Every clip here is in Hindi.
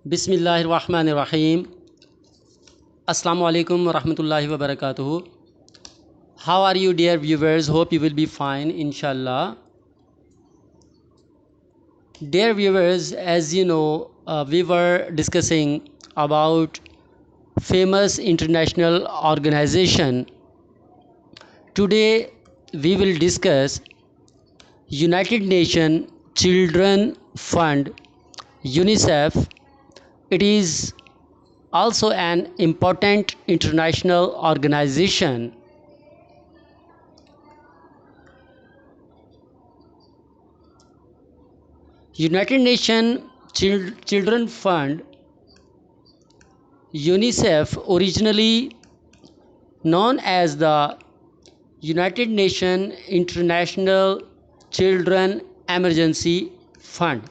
बिस्मिल्लाहिर्रहमानिर्रहीम। अस्सलामु अलैकुम वरहमतुल्लाहि वबरकातुहू। How are you, dear viewers? Hope you will be fine, inshallah. Dear viewers, as you know, we were discussing about famous international organization. Today, we will discuss United Nations Children Fund, UNICEF. It is also an important international organization. United Nations Children Fund, UNICEF, originally known as the United Nations International Children Emergency Fund,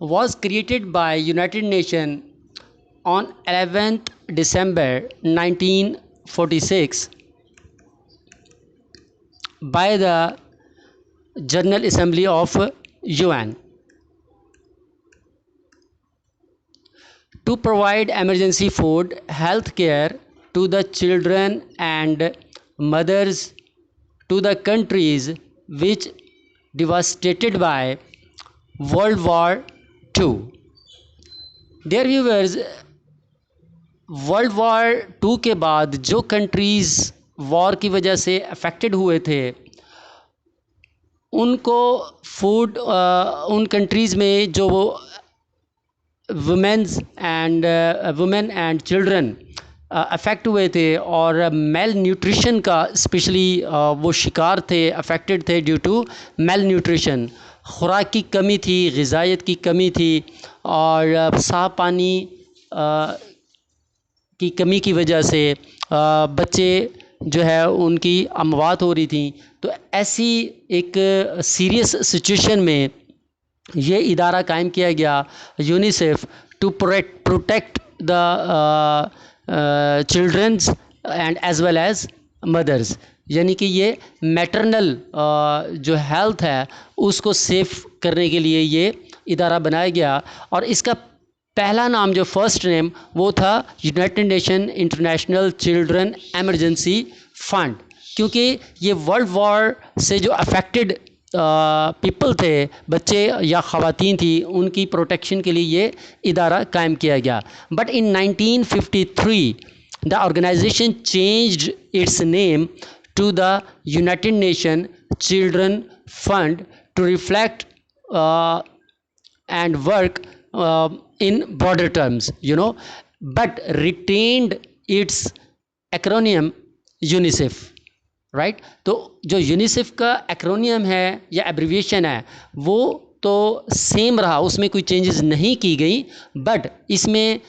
was created by United Nations on 11th December 1946 by the General Assembly of UN to provide emergency food, health care to the children and mothers to the countries which devastated by World War II. Dear viewers, world war two के बाद जो कंट्रीज़ वॉर की वजह से अफेक्टेड हुए थे उनको फूड उन कंट्रीज़ में जो वुमेन एंड चिल्ड्रन अफेक्ट हुए थे और मेल न्यूट्रिशन का स्पेशली वो शिकार थे, अफेक्टेड थे ड्यू टू मेल न्यूट्रिशन। खुराक की कमी थी, ग़िज़ाइयत की कमी थी और साफ़ पानी की कमी की वजह से बच्चे जो है उनकी अमवात हो रही थी। तो ऐसी एक सीरियस सिचुएशन में ये इदारा कायम किया गया, UNICEF, to protect the childrens and as well as mothers. यानी कि ये मैटरनल जो हेल्थ है उसको सेफ करने के लिए ये इदारा बनाया गया। और इसका पहला नाम, जो फर्स्ट नेम, वो था United Nation International Children emergency fund, क्योंकि ये वर्ल्ड वॉर से जो अफेक्टेड पीपल थे, बच्चे या ख़वातीन थी, उनकी प्रोटेक्शन के लिए ये इदारा कायम किया गया। But in 1953 the organisation changed its name to the United Nation Children Fund to reflect and work in broader terms, but retained its acronym UNICEF, right. तो जो यूनिसेफ का एक्रोनियम है या एब्रीविएशन है वो तो सेम रहा, उसमें कोई चेंजेस नहीं की गई। बट इसमें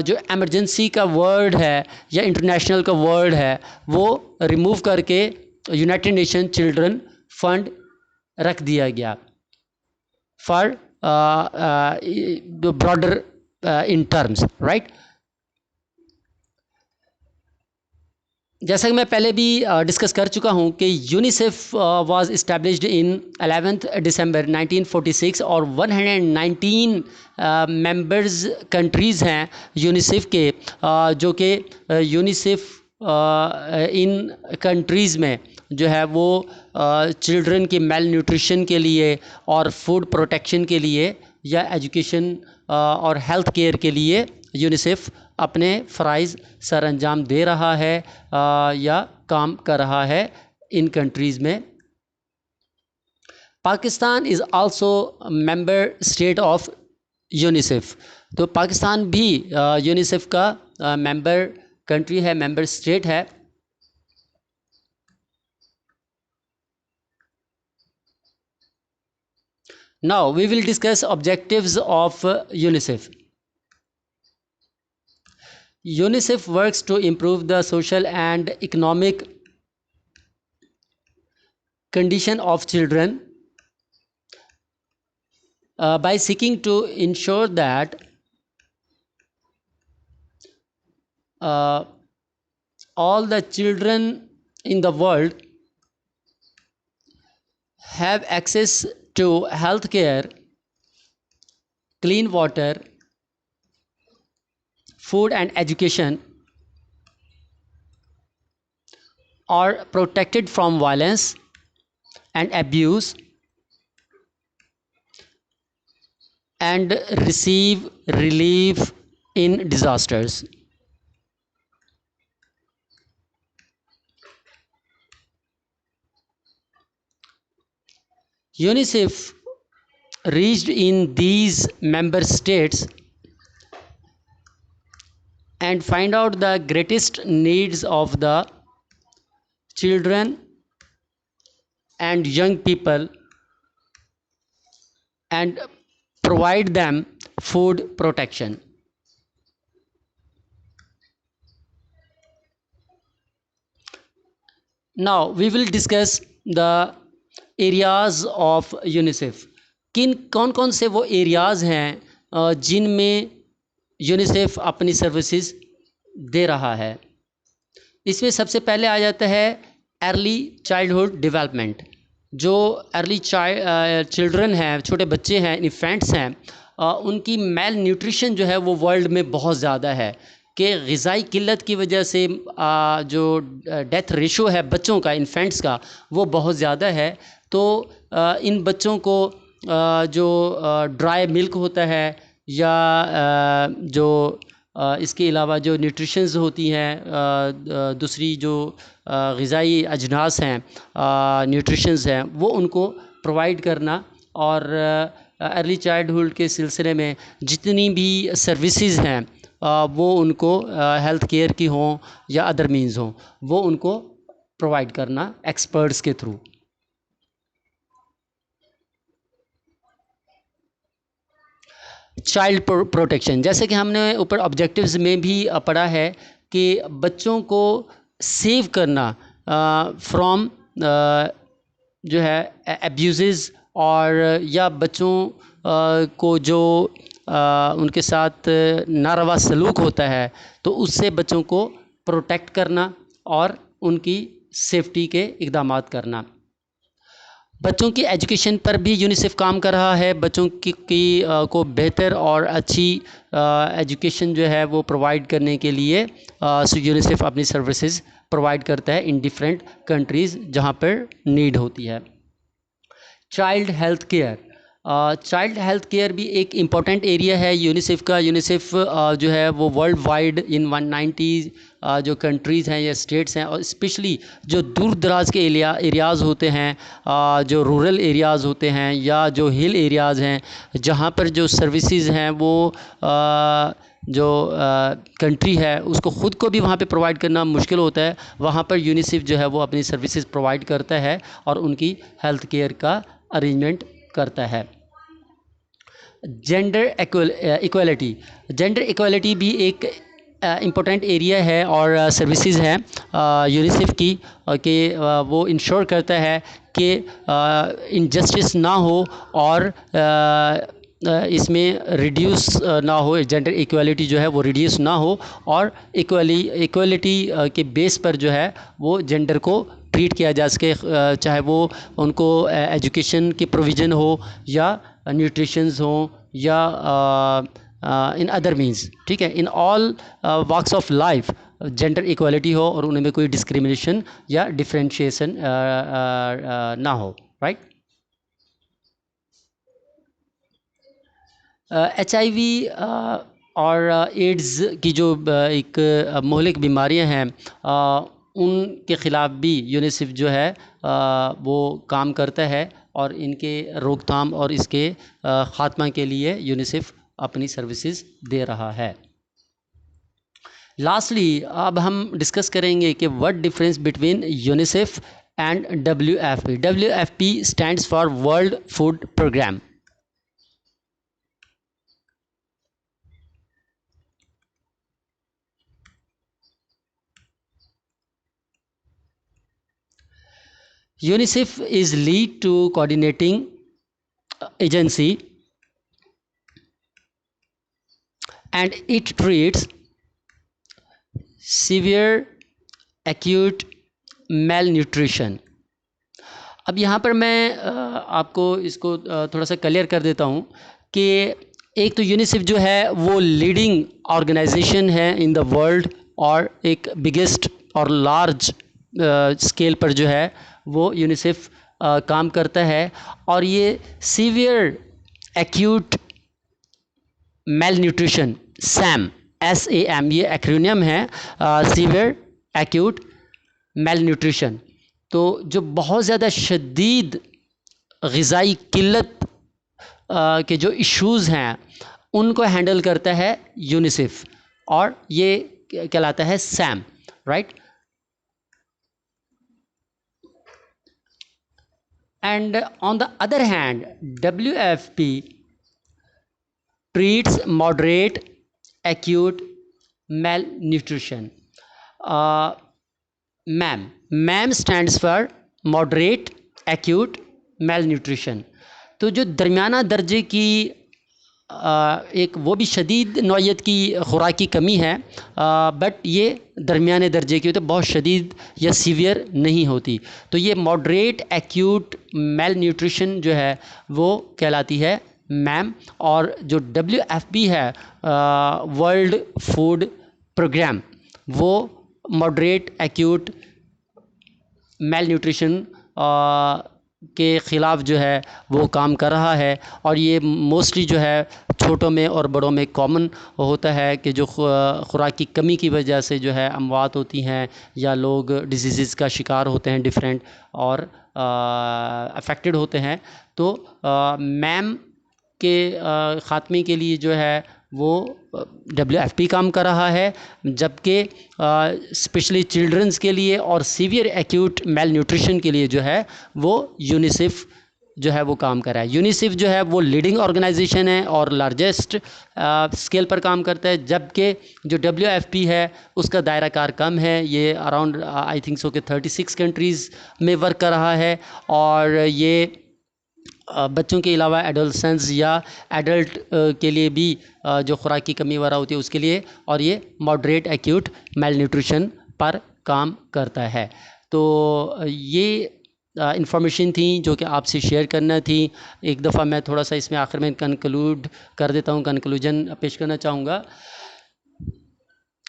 जो एमरजेंसी का वर्ड है या इंटरनेशनल का वर्ड है वो रिमूव करके यूनाइटेड नेशन चिल्ड्रन फंड रख दिया गया for broader in terms, right। जैसा कि मैं पहले भी डिस्कस कर चुका हूं कि UNICEF was established in 11th December 1946 और 119 मेंबर्स कंट्रीज़ हैं यूनिसेफ के, जो कि यूनिसेफ इन कंट्रीज़ में जो है वो चिल्ड्रन की मेल न्यूट्रिशन के लिए और फूड प्रोटेक्शन के लिए या एजुकेशन और हेल्थ केयर के लिए यूनिसेफ अपने फ़राइज़ सर अंजाम दे रहा है या काम कर रहा है इन कंट्रीज़ में। Pakistan is also member state of UNICEF. तो पाकिस्तान भी यूनिसेफ का मेंबर कंट्री है, मेंबर स्टेट है। Now we will discuss objectives of UNICEF. UNICEF works to improve the social and economic condition of children by seeking to ensure that all the children in the world have access to health care, clean water, food and education, are protected from violence and abuse, and receive relief in disasters. UNICEF reached in these member states and find out the greatest needs of the children and young people and provide them food protection. Now we will discuss the areas of UNICEF. कौन कौन से वो एरियाज़ हैं जिनमें यूनिसेफ अपनी सर्विसेज दे रहा है। इसमें सबसे पहले आ जाता है अर्ली चाइल्डहुड डेवलपमेंट। जो अर्ली चिल्ड्रन हैं, छोटे बच्चे हैं, इन्फेंट्स हैं, उनकी मेल न्यूट्रिशन जो है वो वर्ल्ड में बहुत ज़्यादा है कि ग़िज़ाई किल्लत की वजह से जो डेथ रेशो है बच्चों का, इन्फेंट्स का, वो बहुत ज़्यादा है। तो इन बच्चों को जो ड्राई मिल्क होता है या जो इसके अलावा जो न्यूट्रिशंस होती हैं, दूसरी जो ग़िज़ाई अजनास हैं, न्यूट्रिशंस हैं, वो उनको प्रोवाइड करना। और अर्ली चाइल्डहुड के सिलसिले में जितनी भी सर्विसेज हैं वो उनको हेल्थ केयर की हों या अदर मीन्स हों, वो उनको प्रोवाइड करना एक्सपर्ट्स के थ्रू। चाइल्ड प्रोटेक्शन, जैसे कि हमने ऊपर ऑब्जेक्टिव्स में भी पढ़ा है कि बच्चों को सेव करना फ्रॉम जो है एब्यूज़ और या बच्चों को जो उनके साथ नारवा सलूक होता है तो उससे बच्चों को प्रोटेक्ट करना और उनकी सेफ्टी के इक़दाम करना। बच्चों की एजुकेशन पर भी यूनिसेफ काम कर रहा है। बच्चों की को बेहतर और अच्छी एजुकेशन जो है वो प्रोवाइड करने के लिए यूनिसेफ अपनी सर्विसेज प्रोवाइड करता है इन डिफरेंट कंट्रीज़ जहाँ पर नीड होती है। Child health care, child health care भी एक इम्पॉर्टेंट एरिया है यूनिसेफ का। यूनिसेफ जो है वो वर्ल्ड वाइड इन 190 जो कंट्रीज़ हैं या स्टेट्स हैं, और स्पेशली जो दूर दराज के एरियाज़ होते हैं, जो रूरल एरियाज़ होते हैं या जो हिल एरियाज़ हैं, जहाँ पर जो सर्विसेज हैं वो जो कंट्री है उसको ख़ुद को भी वहाँ पे प्रोवाइड करना मुश्किल होता है, वहाँ पर यूनिसेफ जो है वो अपनी सर्विसेज प्रोवाइड करता है और उनकी हेल्थ केयर का अरेंजमेंट करता है। जेंडर इक्वलिटी, जेंडर इक्वलिटी भी एक इम्पोर्टेंट एरिया है और सर्विसेज है यूनिसेफ की कि वो इंश्योर करता है कि इनजस्टिस ना हो और इसमें रिड्यूस ना हो, जेंडर इक्वलिटी जो है वो रिड्यूस ना हो और इक्वलिटी के बेस पर जो है वो जेंडर को ट्रीट किया जा सके, चाहे वो उनको एजुकेशन की प्रोविज़न हो या न्यूट्रिशंस हो या इन अदर मीन्स, ठीक है, in all walks of life gender equality हो और उनमें कोई डिस्क्रिमिनेशन या डिफरेंशिएशन ना हो, राइट। HIV और एड्स की जो एक मोहलिक बीमारियां हैं उनके ख़िलाफ़ भी यूनिसेफ जो है वो काम करता है और इनके रोकथाम और इसके ख़ात्मा के लिए यूनिसेफ अपनी सर्विसेज दे रहा है। लास्टली अब हम डिस्कस करेंगे कि what difference between UNICEF and WFP। WFP stands for world food programme. UNICEF is lead to coordinating agency and it treats severe acute malnutrition. अब यहाँ पर मैं आपको इसको थोड़ा सा क्लियर कर देता हूँ कि एक तो यूनिसेफ जो है वो लीडिंग ऑर्गेनाइजेशन है इन द वर्ल्ड, और एक बिगेस्ट और लार्ज स्केल पर जो है वो यूनिसेफ काम करता है। और ये severe acute mail nutrition, Sam, SAM, ये एक्रोनियम है, सीवियर एक्यूट मेल न्यूट्रिशन। तो जो बहुत ज़्यादा शदीद ग़िज़ाई किल्लत के जो इश्यूज़ हैं उनको हैंडल करता है यूनिसेफ, और ये कहलाता है Sam, right. And on the other hand WFP treats moderate acute malnutrition. MAM stands for moderate acute malnutrition. तो जो दरमियाना दर्जे की एक वो भी शदीद नौइयत की खुराकी कमी है, बट ये दरमियाने दर्जे की होती है, बहुत शदीद या सीवियर नहीं होती। तो ये मॉडरेट एक्यूट मेल न्यूट्रिशन जो है वो कहलाती है मैम। और जो WFP है, वर्ल्ड फूड प्रोग्राम, वो मॉडरेट एक्यूट मेल न्यूट्रिशन के ख़िलाफ़ जो है वो काम कर रहा है। और ये मोस्टली जो है छोटों में और बड़ों में कॉमन होता है कि जो खुराक की कमी की वजह से जो है अमवात होती हैं या लोग डिजीज़ का शिकार होते हैं डिफरेंट, और अफेक्टेड होते हैं। तो मैम के ख़ात्मे के लिए जो है वो WFP काम कर रहा है, जबकि स्पेशली चिल्ड्रंस के लिए और सीवियर एक्यूट मेल न्यूट्रिशन के लिए जो है वो यूनिसेफ जो है वो काम कर रहा है। यूनिसेफ जो है वो लीडिंग ऑर्गेनाइजेशन है और लार्जेस्ट स्केल पर काम करता है, जबकि जो WFP है उसका दायरा कार कम है। ये अराउंड आई थिंक सो कि 36 कंट्रीज़ में वर्क कर रहा है, और ये बच्चों के अलावा एडोलसेंस या एडल्ट के लिए भी जो खुराक की कमी वगैरह होती है उसके लिए, और ये मॉडरेट एक्यूट मेल न्यूट्रिशन पर काम करता है। तो ये इंफॉर्मेशन थी जो कि आपसे शेयर करना थी। एक दफ़ा मैं थोड़ा सा इसमें आखिर में कंक्लूड कर देता हूँ, कंक्लूजन पेश करना चाहूँगा।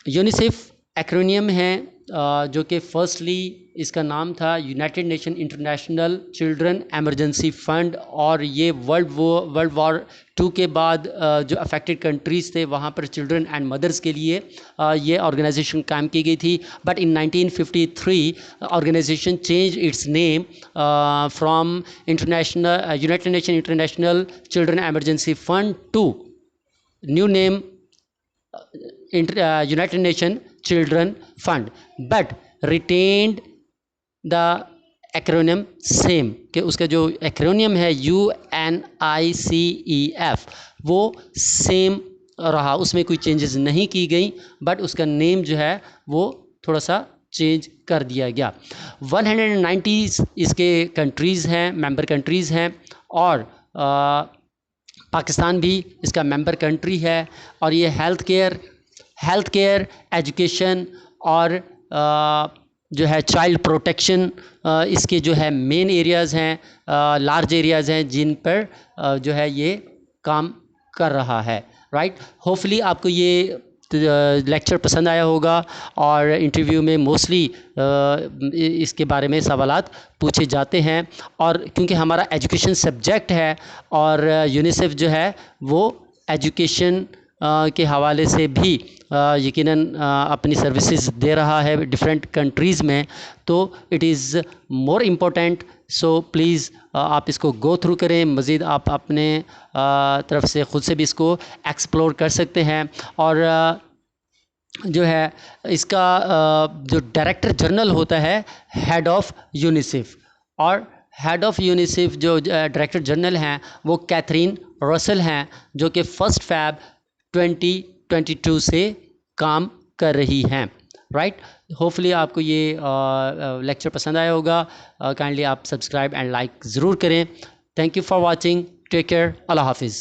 यूनिसेफ एक्रोनियम है जो कि फर्स्टली इसका नाम था United Nation International Children Emergency fund, और ये वर्ल्ड वॉर 2 के बाद जो अफेक्टेड कंट्रीज़ थे वहाँ पर चिल्ड्रन एंड मदर्स के लिए ये ऑर्गेनाइजेशन काम की गई थी। But in 1953 organisation change its name from United Nation International Children Emergency Fund to new name United Nation Children Fund, but retained the acronym same, कि उसका जो एक्रोनियम है UNICEF वो सेम रहा, उसमें कोई चेंजेस नहीं की गई, बट उसका नेम जो है वो थोड़ा सा चेंज कर दिया गया। 190 इसके कंट्रीज़ हैं, मेंबर कंट्रीज़ हैं, और पाकिस्तान भी इसका मेंबर कंट्री है। और ये हेल्थ केयर एजुकेशन और जो है चाइल्ड प्रोटेक्शन इसके जो है मेन एरियाज़ हैं, लार्ज एरियाज़ हैं जिन पर जो है ये काम कर रहा है, राइट। होपफुली आपको ये लेक्चर पसंद आया होगा, और इंटरव्यू में मोस्टली इसके बारे में सवालात पूछे जाते हैं। और क्योंकि हमारा एजुकेशन सब्जेक्ट है और यूनिसेफ जो है वो एजुकेशन के हवाले से भी यकीनन अपनी सर्विसेज दे रहा है डिफरेंट कंट्रीज़ में, तो it is more important. So please आप इसको गो थ्रू करें, मज़ीद आप अपने तरफ से ख़ुद से भी इसको एक्सप्लोर कर सकते हैं। और जो है इसका जो डायरेक्टर जनरल होता है हेड ऑफ़ यूनिसेफ, और हेड ऑफ़ यूनिसेफ जो डायरेक्टर जनरल हैं वो कैथरीन रसल हैं, जो कि 1 फ़रवरी 2022 से काम कर रही हैं, राइट। होपफुली आपको ये लेक्चर पसंद आया होगा। काइंडली आप सब्सक्राइब एंड लाइक ज़रूर करें। Thank you for watching. Take care. अल्लाह हाफिज़।